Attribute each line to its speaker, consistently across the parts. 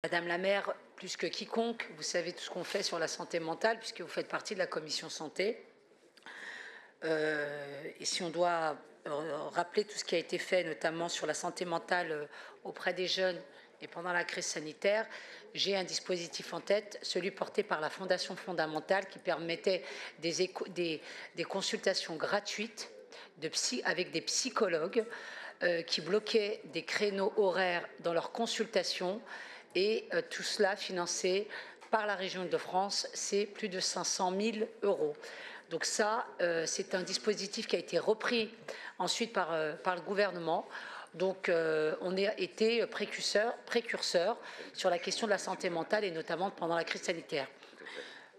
Speaker 1: Madame la maire, plus que quiconque, vous savez tout ce qu'on fait sur la santé mentale, puisque vous faites partie de la commission santé. Et si on doit rappeler tout ce qui a été fait, notamment sur la santé mentale auprès des jeunes et pendant la crise sanitaire, j'ai un dispositif en tête, celui porté par la Fondation fondamentale, qui permettait des consultations gratuites avec des psychologues qui bloquaient des créneaux horaires dans leurs consultations, et tout cela financé par la région Île-de-France, c'est plus de 500 000 €. Donc ça, c'est un dispositif qui a été repris ensuite par le gouvernement. Donc on a été précurseur sur la question de la santé mentale, et notamment pendant la crise sanitaire.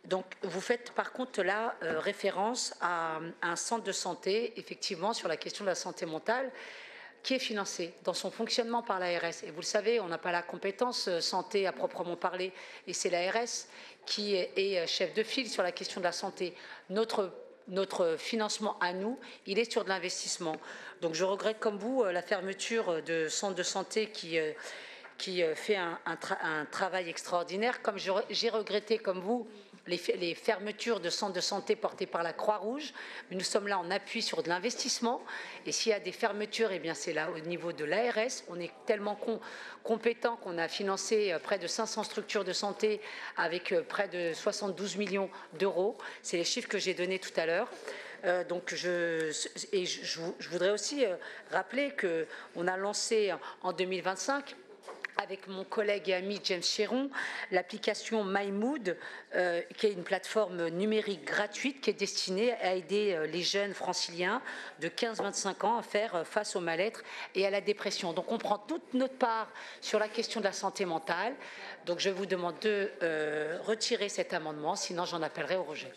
Speaker 1: Donc vous faites par contre là référence à un centre de santé, effectivement, sur la question de la santé mentale, qui est financé dans son fonctionnement par l'ARS. Et vous le savez, on n'a pas la compétence santé à proprement parler, et c'est l'ARS qui est chef de file sur la question de la santé. Notre financement à nous, il est sur de l'investissement. Donc je regrette comme vous la fermeture de centres de santé qui fait un travail extraordinaire, comme j'ai regretté comme vous les fermetures de centres de santé portées par la Croix-Rouge. Mais nous sommes là en appui sur de l'investissement, et s'il y a des fermetures, eh bien c'est là au niveau de l'ARS. On est tellement compétent qu'on a financé près de 500 structures de santé avec près de 72 millions d'euros. C'est les chiffres que j'ai donnés tout à l'heure. Donc je voudrais aussi rappeler qu'on a lancé en 2025, avec mon collègue et ami James Chéron, l'application MyMood, qui est une plateforme numérique gratuite qui est destinée à aider les jeunes franciliens de 15-25 ans à faire face au mal-être et à la dépression. Donc on prend toute notre part sur la question de la santé mentale. Donc je vous demande de retirer cet amendement, sinon j'en appellerai au rejet.